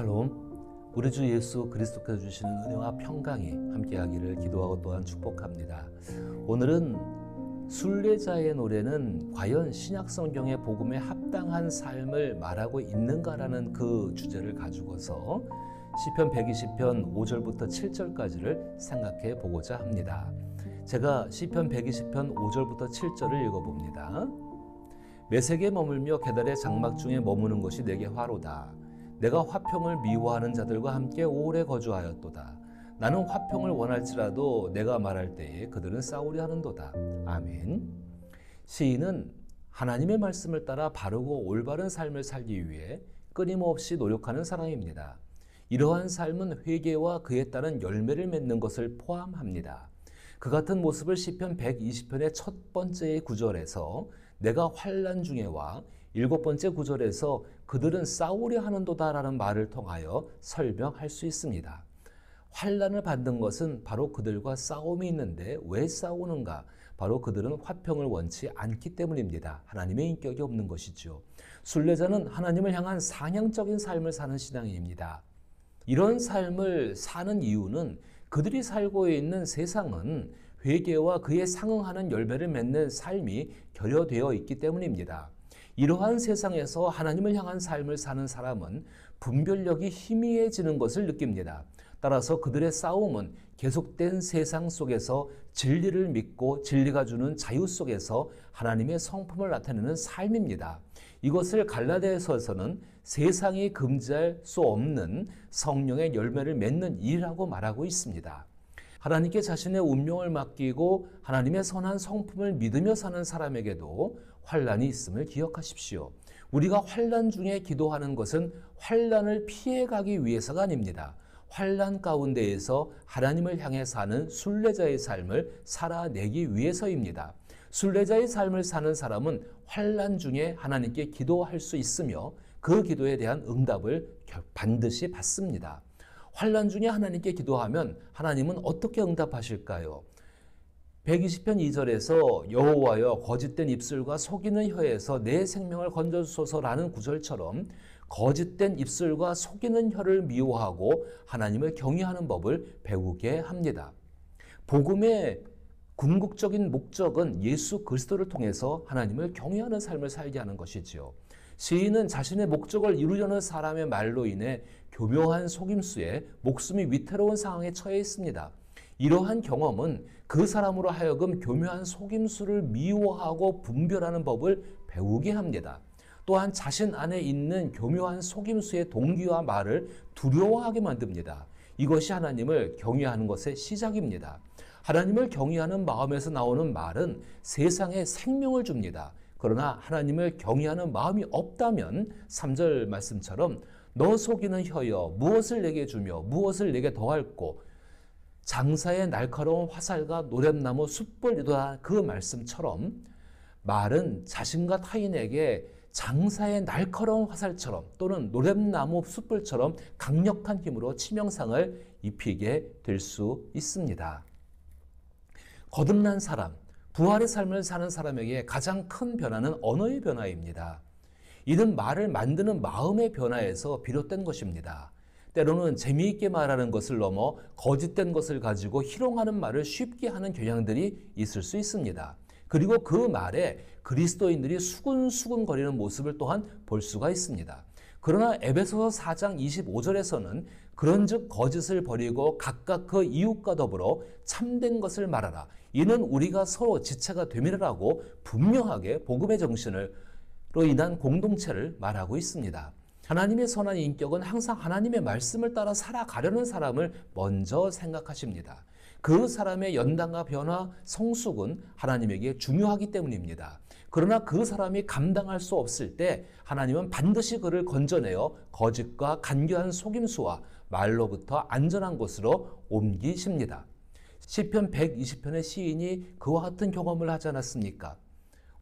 샬롬, 우리 주 예수 그리스도께서 주시는 은혜와 평강이 함께하기를 기도하고 또한 축복합니다. 오늘은 순례자의 노래는 과연 신약성경의 복음에 합당한 삶을 말하고 있는가라는 그 주제를 가지고서 시편 120편 5절부터 7절까지를 생각해 보고자 합니다. 제가 시편 120편 5절부터 7절을 읽어봅니다. 메색에 머물며 게달의 장막 중에 머무는 것이 내게 화로다. 내가 화평을 미워하는 자들과 함께 오래 거주하였도다. 나는 화평을 원할지라도 내가 말할 때에 그들은 싸우려 하는도다. 아멘. 시인은 하나님의 말씀을 따라 바르고 올바른 삶을 살기 위해 끊임없이 노력하는 사람입니다. 이러한 삶은 회개와 그에 따른 열매를 맺는 것을 포함합니다. 그 같은 모습을 시편 120편의 첫 번째 구절에서 내가 환난 중에와 7번째 구절에서 그들은 싸우려 하는도다 라는 말을 통하여 설명할 수 있습니다. 환난을 받는 것은 바로 그들과 싸움이 있는데 왜 싸우는가? 바로 그들은 화평을 원치 않기 때문입니다. 하나님의 인격이 없는 것이죠. 순례자는 하나님을 향한 상향적인 삶을 사는 신앙인입니다. 이런 삶을 사는 이유는 그들이 살고 있는 세상은 회개와 그에 상응하는 열매를 맺는 삶이 결여되어 있기 때문입니다. 이러한 세상에서 하나님을 향한 삶을 사는 사람은 분별력이 희미해지는 것을 느낍니다. 따라서 그들의 싸움은 계속된 세상 속에서 진리를 믿고 진리가 주는 자유 속에서 하나님의 성품을 나타내는 삶입니다. 이것을 갈라디아서에서는 세상이 금지할 수 없는 성령의 열매를 맺는 일이라고 말하고 있습니다. 하나님께 자신의 운명을 맡기고 하나님의 선한 성품을 믿으며 사는 사람에게도 환난이 있음을 기억하십시오. 우리가 환난 중에 기도하는 것은 환난을 피해가기 위해서가 아닙니다. 환난 가운데에서 하나님을 향해 사는 순례자의 삶을 살아내기 위해서입니다. 순례자의 삶을 사는 사람은 환난 중에 하나님께 기도할 수 있으며 그 기도에 대한 응답을 반드시 받습니다. 환난 중에 하나님께 기도하면 하나님은 어떻게 응답하실까요? 120편 2절에서 여호와여 거짓된 입술과 속이는 혀에서 내 생명을 건져주소서라는 구절처럼 거짓된 입술과 속이는 혀를 미워하고 하나님을 경외하는 법을 배우게 합니다. 복음의 궁극적인 목적은 예수 그리스도를 통해서 하나님을 경외하는 삶을 살게 하는 것이지요. 시인은 자신의 목적을 이루려는 사람의 말로 인해 교묘한 속임수에 목숨이 위태로운 상황에 처해 있습니다. 이러한 경험은 그 사람으로 하여금 교묘한 속임수를 미워하고 분별하는 법을 배우게 합니다. 또한 자신 안에 있는 교묘한 속임수의 동기와 말을 두려워하게 만듭니다. 이것이 하나님을 경외하는 것의 시작입니다. 하나님을 경외하는 마음에서 나오는 말은 세상에 생명을 줍니다. 그러나 하나님을 경외하는 마음이 없다면 3절 말씀처럼 너 속이는 혀여 무엇을 내게 주며 무엇을 내게 더할꼬 장사의 날카로운 화살과 노랫나무 숯불이다 그 말씀처럼 말은 자신과 타인에게 장사의 날카로운 화살처럼 또는 노랫나무 숯불처럼 강력한 힘으로 치명상을 입히게 될 수 있습니다. 거듭난 사람, 부활의 삶을 사는 사람에게 가장 큰 변화는 언어의 변화입니다. 이는 말을 만드는 마음의 변화에서 비롯된 것입니다. 때로는 재미있게 말하는 것을 넘어 거짓된 것을 가지고 희롱하는 말을 쉽게 하는 경향들이 있을 수 있습니다. 그리고 그 말에 그리스도인들이 수근수근거리는 모습을 또한 볼 수가 있습니다. 그러나 에베소서 4장 25절에서는 그런즉 거짓을 버리고 각각 그 이웃과 더불어 참된 것을 말하라. 이는 우리가 서로 지체가 됨이라고 분명하게 복음의 정신으로 인한 공동체를 말하고 있습니다. 하나님의 선한 인격은 항상 하나님의 말씀을 따라 살아가려는 사람을 먼저 생각하십니다. 그 사람의 연단과 변화, 성숙은 하나님에게 중요하기 때문입니다. 그러나 그 사람이 감당할 수 없을 때 하나님은 반드시 그를 건져내어 거짓과 간교한 속임수와 말로부터 안전한 곳으로 옮기십니다. 시편 120편의 시인이 그와 같은 경험을 하지 않았습니까?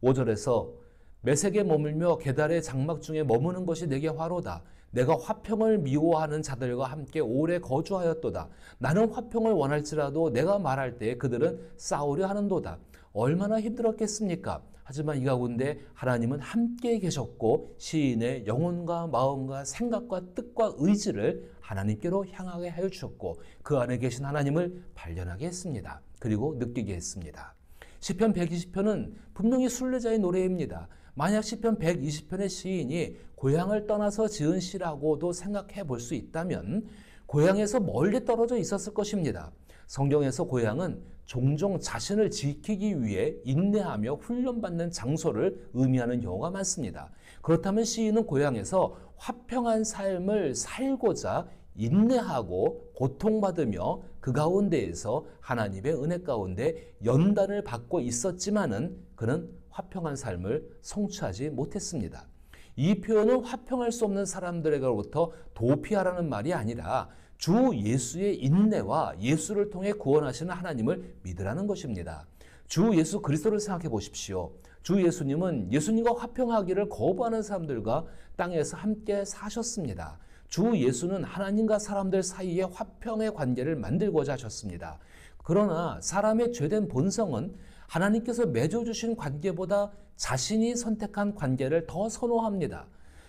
5절에서 메색에 머물며 게달의 장막 중에 머무는 것이 내게 화로다. 내가 화평을 미워하는 자들과 함께 오래 거주하였도다. 나는 화평을 원할지라도 내가 말할 때에 그들은 싸우려 하는도다. 얼마나 힘들었겠습니까? 하지만 이 가운데 하나님은 함께 계셨고 시인의 영혼과 마음과 생각과 뜻과 의지를 하나님께로 향하게 하여 주셨고 그 안에 계신 하나님을 발견하게 했습니다. 그리고 느끼게 했습니다. 시편 120편은 분명히 순례자의 노래입니다. 만약 시편 120편의 시인이 고향을 떠나서 지은 시라고도 생각해 볼 수 있다면 고향에서 멀리 떨어져 있었을 것입니다. 성경에서 고향은 종종 자신을 지키기 위해 인내하며 훈련받는 장소를 의미하는 경우가 많습니다. 그렇다면 시인은 고향에서 화평한 삶을 살고자 인내하고 고통받으며 그 가운데에서 하나님의 은혜 가운데 연단을 받고 있었지만은 그는 화평한 삶을 성취하지 못했습니다. 이 표현은 화평할 수 없는 사람들에게로부터 도피하라는 말이 아니라 주 예수의 인내와 예수를 통해 구원하시는 하나님을 믿으라는 것입니다. 주 예수 그리스도를 생각해 보십시오. 주 예수님은 예수님과 화평하기를 거부하는 사람들과 땅에서 함께 사셨습니다. 주 예수는 하나님과 사람들 사이에 화평의 관계를 만들고자 하셨습니다. 그러나 사람의 죄된 본성은 하나님께서 맺어주신 관계보다 자신이 선택한 관계를 더 선호합니다.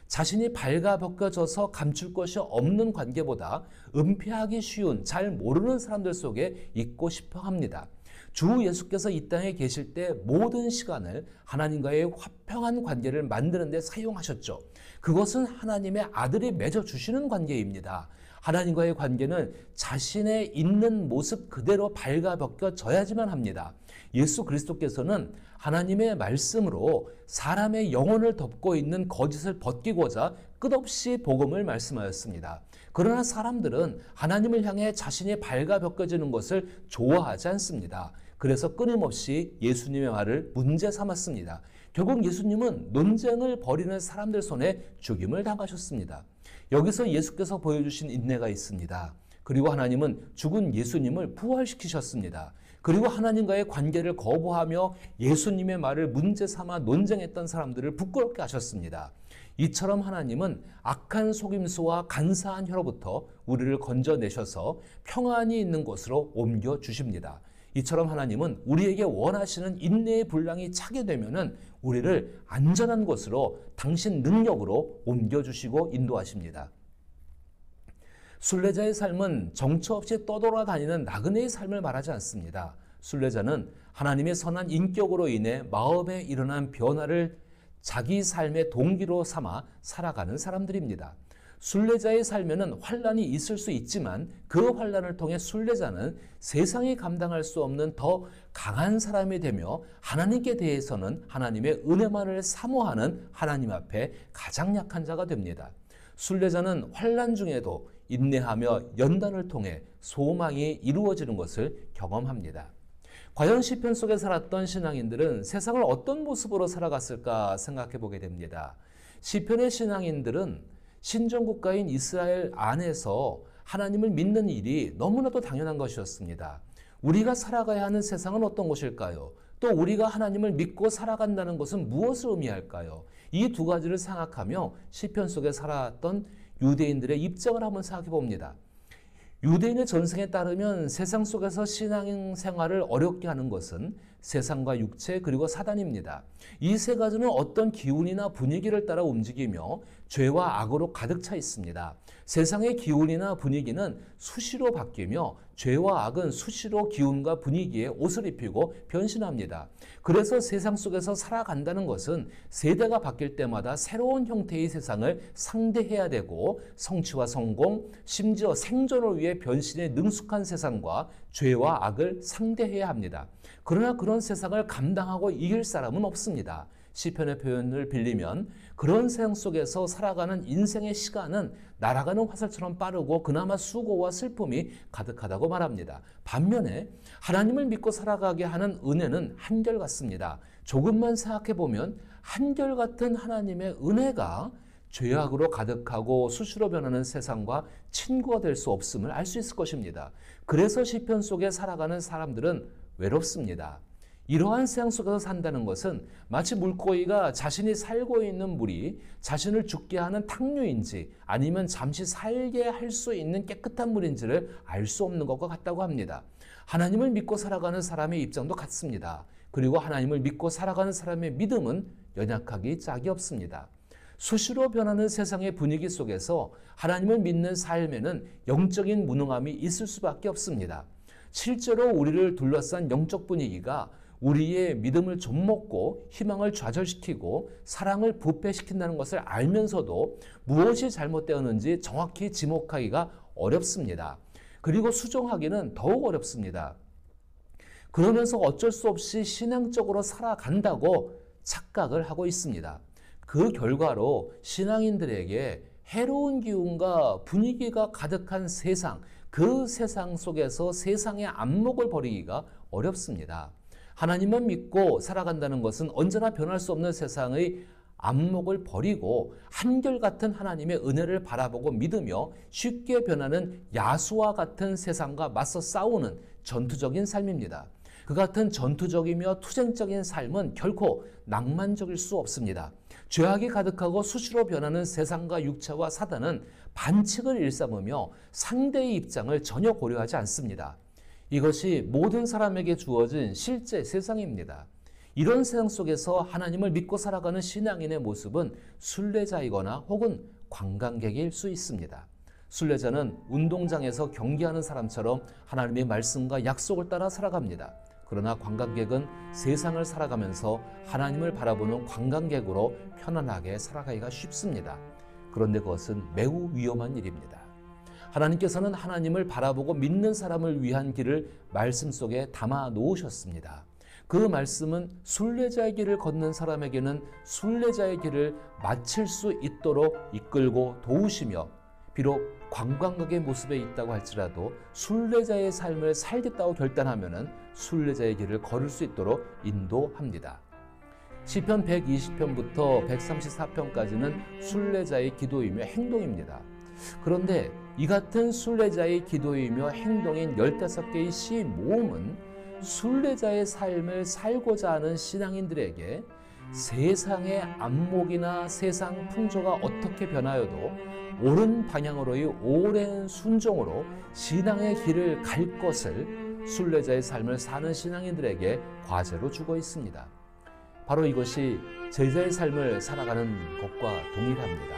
자신이 발가벗겨져서 감출 것이 없는 관계보다 은폐하기 쉬운 잘 모르는 사람들 속에 있고 싶어 합니다. 주 예수께서 이 땅에 계실 때 모든 시간을 하나님과의 화평한 관계를 만드는 데 사용하셨죠. 그것은 하나님의 아들이 맺어주시는 관계입니다. 하나님과의 관계는 자신의 있는 모습 그대로 발가벗겨져야지만 합니다. 예수 그리스도께서는 하나님의 말씀으로 사람의 영혼을 덮고 있는 거짓을 벗기고자 끝없이 복음을 말씀하였습니다. 그러나 사람들은 하나님을 향해 자신이 발가벗겨지는 것을 좋아하지 않습니다. 그래서 끊임없이 예수님의 말을 문제 삼았습니다. 결국 예수님은 논쟁을 벌이는 사람들 손에 죽임을 당하셨습니다. 여기서 예수께서 보여주신 인내가 있습니다. 그리고 하나님은 죽은 예수님을 부활시키셨습니다. 그리고 하나님과의 관계를 거부하며 예수님의 말을 문제 삼아 논쟁했던 사람들을 부끄럽게 하셨습니다. 이처럼 하나님은 악한 속임수와 간사한 혀로부터 우리를 건져내셔서 평안이 있는 곳으로 옮겨주십니다. 이처럼 하나님은 우리에게 원하시는 인내의 분량이 차게 되면은 우리를 안전한 곳으로 당신 능력으로 옮겨주시고 인도하십니다. 순례자의 삶은 정처 없이 떠돌아다니는 나그네의 삶을 말하지 않습니다. 순례자는 하나님의 선한 인격으로 인해 마음에 일어난 변화를 자기 삶의 동기로 삼아 살아가는 사람들입니다. 순례자의 삶에는 환난이 있을 수 있지만 그 환난을 통해 순례자는 세상이 감당할 수 없는 더 강한 사람이 되며 하나님께 대해서는 하나님의 은혜만을 사모하는 하나님 앞에 가장 약한 자가 됩니다. 순례자는 환난 중에도 인내하며 연단을 통해 소망이 이루어지는 것을 경험합니다. 과연 시편 속에 살았던 신앙인들은 세상을 어떤 모습으로 살아갔을까 생각해 보게 됩니다. 시편의 신앙인들은 신정국가인 이스라엘 안에서 하나님을 믿는 일이 너무나도 당연한 것이었습니다. 우리가 살아가야 하는 세상은 어떤 곳일까요? 또 우리가 하나님을 믿고 살아간다는 것은 무엇을 의미할까요? 이 두 가지를 생각하며 시편 속에 살아왔던 유대인들의 입장을 한번 생각해 봅니다. 유대인의 전승에 따르면 세상 속에서 신앙생활을 어렵게 하는 것은 세상과 육체 그리고 사단입니다. 이 세 가지는 어떤 기운이나 분위기를 따라 움직이며 죄와 악으로 가득 차 있습니다. 세상의 기운이나 분위기는 수시로 바뀌며 죄와 악은 수시로 기운과 분위기에 옷을 입히고 변신합니다. 그래서 세상 속에서 살아간다는 것은 세대가 바뀔 때마다 새로운 형태의 세상을 상대해야 되고 성취와 성공, 심지어 생존을 위해 변신에 능숙한 세상과 죄와 악을 상대해야 합니다. 그러나 그런 세상을 감당하고 이길 사람은 없습니다. 시편의 표현을 빌리면 그런 세상 속에서 살아가는 인생의 시간은 날아가는 화살처럼 빠르고 그나마 수고와 슬픔이 가득하다고 말합니다. 반면에 하나님을 믿고 살아가게 하는 은혜는 한결같습니다. 조금만 생각해 보면 한결같은 하나님의 은혜가 죄악으로 가득하고 수시로 변하는 세상과 친구가 될 수 없음을 알 수 있을 것입니다. 그래서 시편 속에 살아가는 사람들은 외롭습니다. 이러한 세상 속에서 산다는 것은 마치 물고기가 자신이 살고 있는 물이 자신을 죽게 하는 탕류인지 아니면 잠시 살게 할 수 있는 깨끗한 물인지를 알 수 없는 것과 같다고 합니다. 하나님을 믿고 살아가는 사람의 입장도 같습니다. 그리고 하나님을 믿고 살아가는 사람의 믿음은 연약하기 짝이 없습니다. 수시로 변하는 세상의 분위기 속에서 하나님을 믿는 삶에는 영적인 무능함이 있을 수밖에 없습니다. 실제로 우리를 둘러싼 영적 분위기가 우리의 믿음을 좀먹고 희망을 좌절시키고 사랑을 부패시킨다는 것을 알면서도 무엇이 잘못되었는지 정확히 지목하기가 어렵습니다. 그리고 수정하기는 더욱 어렵습니다. 그러면서 어쩔 수 없이 신앙적으로 살아간다고 착각을 하고 있습니다. 그 결과로 신앙인들에게 해로운 기운과 분위기가 가득한 세상, 그 세상 속에서 세상의 안목을 버리기가 어렵습니다. 하나님만 믿고 살아간다는 것은 언제나 변할 수 없는 세상의 안목을 버리고 한결같은 하나님의 은혜를 바라보고 믿으며 쉽게 변하는 야수와 같은 세상과 맞서 싸우는 전투적인 삶입니다. 그 같은 전투적이며 투쟁적인 삶은 결코 낭만적일 수 없습니다. 죄악이 가득하고 수시로 변하는 세상과 육체와 사단은 반칙을 일삼으며 상대의 입장을 전혀 고려하지 않습니다. 이것이 모든 사람에게 주어진 실제 세상입니다. 이런 세상 속에서 하나님을 믿고 살아가는 신앙인의 모습은 순례자이거나 혹은 관광객일 수 있습니다. 순례자는 운동장에서 경기하는 사람처럼 하나님의 말씀과 약속을 따라 살아갑니다. 그러나 관광객은 세상을 살아가면서 하나님을 바라보는 관광객으로 편안하게 살아가기가 쉽습니다. 그런데 그것은 매우 위험한 일입니다. 하나님께서는 하나님을 바라보고 믿는 사람을 위한 길을 말씀 속에 담아 놓으셨습니다. 그 말씀은 순례자의 길을 걷는 사람에게는 순례자의 길을 마칠 수 있도록 이끌고 도우시며, 비록 관광객의 모습에 있다고 할지라도 순례자의 삶을 살겠다고 결단하면 순례자의 길을 걸을 수 있도록 인도합니다. 시편 120편부터 134편까지는 순례자의 기도이며 행동입니다. 그런데 이 같은 순례자의 기도이며 행동인 15개의 시 모음은 순례자의 삶을 살고자 하는 신앙인들에게 세상의 안목이나 세상 풍조가 어떻게 변하여도 옳은 방향으로의 오랜 순종으로 신앙의 길을 갈 것을 순례자의 삶을 사는 신앙인들에게 과제로 주고 있습니다. 바로 이것이 제자의 삶을 살아가는 것과 동일합니다.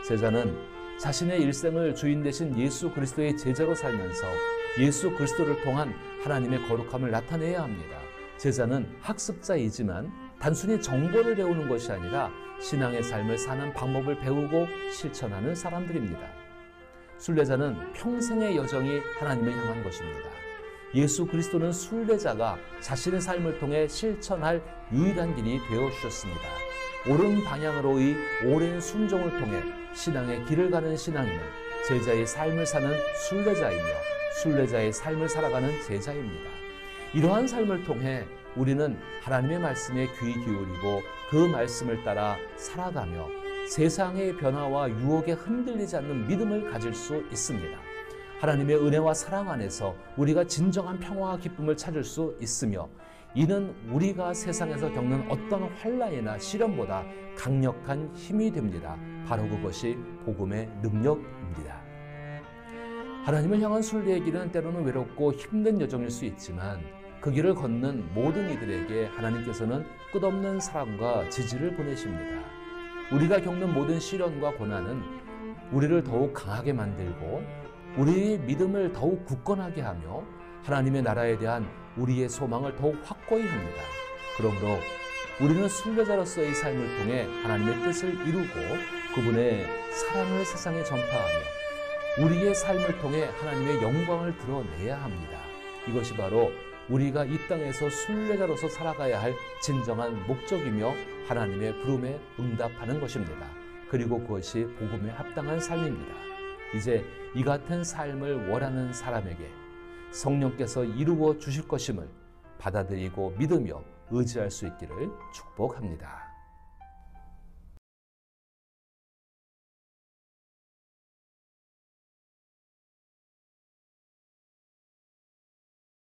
제자는 자신의 일생을 주인 되신 예수 그리스도의 제자로 살면서 예수 그리스도를 통한 하나님의 거룩함을 나타내야 합니다. 제자는 학습자이지만 단순히 정보를 배우는 것이 아니라 신앙의 삶을 사는 방법을 배우고 실천하는 사람들입니다. 순례자는 평생의 여정이 하나님을 향한 것입니다. 예수 그리스도는 순례자가 자신의 삶을 통해 실천할 유일한 길이 되어주셨습니다. 옳은 방향으로의 오랜 순종을 통해 신앙의 길을 가는 신앙인은 제자의 삶을 사는 순례자이며 순례자의 삶을 살아가는 제자입니다. 이러한 삶을 통해 우리는 하나님의 말씀에 귀 기울이고 그 말씀을 따라 살아가며 세상의 변화와 유혹에 흔들리지 않는 믿음을 가질 수 있습니다. 하나님의 은혜와 사랑 안에서 우리가 진정한 평화와 기쁨을 찾을 수 있으며 이는 우리가 세상에서 겪는 어떤 환난이나 시련보다 강력한 힘이 됩니다. 바로 그것이 복음의 능력입니다. 하나님을 향한 순례의 길은 때로는 외롭고 힘든 여정일 수 있지만 그 길을 걷는 모든 이들에게 하나님께서는 끝없는 사랑과 지지를 보내십니다. 우리가 겪는 모든 시련과 고난은 우리를 더욱 강하게 만들고 우리의 믿음을 더욱 굳건하게 하며 하나님의 나라에 대한 우리의 소망을 더욱 확고히 합니다. 그러므로 우리는 순례자로서의 삶을 통해 하나님의 뜻을 이루고 그분의 사랑을 세상에 전파하며 우리의 삶을 통해 하나님의 영광을 드러내야 합니다. 이것이 바로 우리가 이 땅에서 순례자로서 살아가야 할 진정한 목적이며 하나님의 부름에 응답하는 것입니다. 그리고 그것이 복음에 합당한 삶입니다. 이제 이 같은 삶을 원하는 사람에게 성령께서 이루어 주실 것임을 받아들이고 믿으며 의지할 수 있기를 축복합니다.